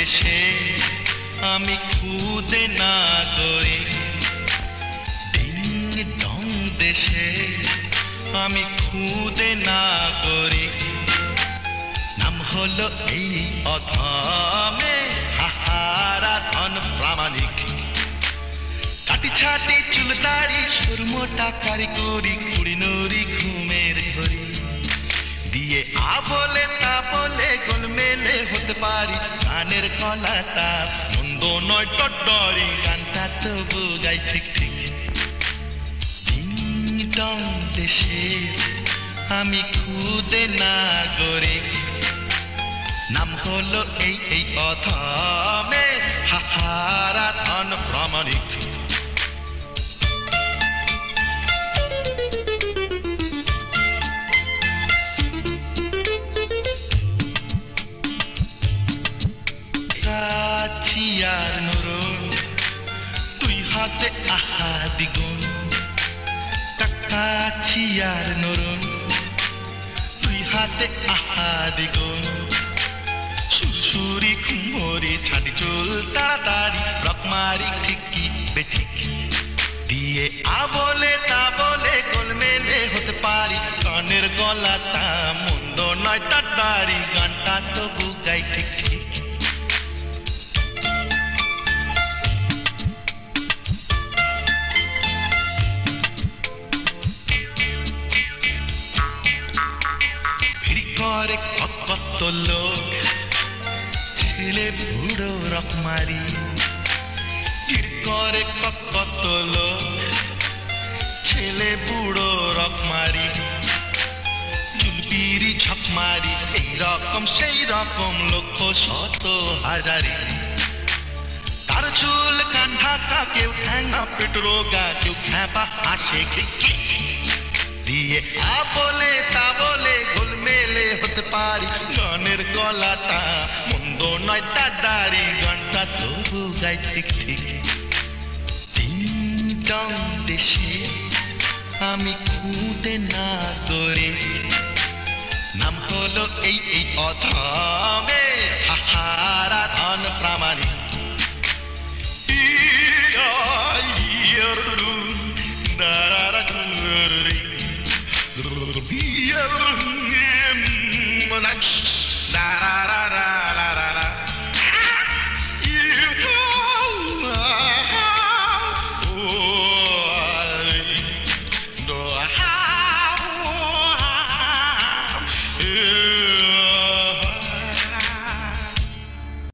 দেশে আমি খুদে নাগরিক। ডিং ডং দেশে আমি খুদে নাগরিক। নাম হলো এই অধমে হাহারা ধন প্রামাণিক। কাটি ছাটি চুল দাড়ি সুরমোটা কারিগরি কুড়ি নড়ি ঘুমের ঘড়ি দিয়ে আ বলে তা বলে গোলমেলে হতে পারি। গানের গলাটা মন্দ নয় টটরি, গানটা তবু গাই ঠিক ঠিক। ডিং ডং দেশে আমি খুদে নাগরিক। নাম হলো এই অধমে হাহারা ধন প্রামাণিক। চিয়ার নরুন তুই হাতে আহা দ্বিগুণ। টাকা চিয়ার নরুন তুই হাতে আহা দ্বিগুণ। সুরসুরি খুমরি ছাটি চুল তাড়াতাড়ি রকমারি ঠিকই বেঠিক দিয়ে আ বলে তা বলে গোলমেলে হতে পারি। কানের গলাটা মন্দ নয় টাটারি, গানটা তবু গাই ঠিক ঠিক। করে কত লোক ছেলে বুড়ো রকমারি। ভিড় করে কত লোক ছেলে বুড়ো রকমারি। চুলপিরি ঝকমারি এই রকম সেই রকম লক্ষ শত হাজারি। তার চুল কান ঢাকা, কেউ ঠ্যাঙা পেট রোগা, কেউ খ্যাপা হাসে দিয়ে আ বলে তা বলে গোলমেলে হতে পারি। গানের গলাটা মন্দ নয় টাটারি, গানটা তবু গাই ঠিক ঠিক। ডিং ডং দেশে আমি খুদে নাগরিক। নাম হলো এই অধমে হাহারা ধন প্রামাণিক।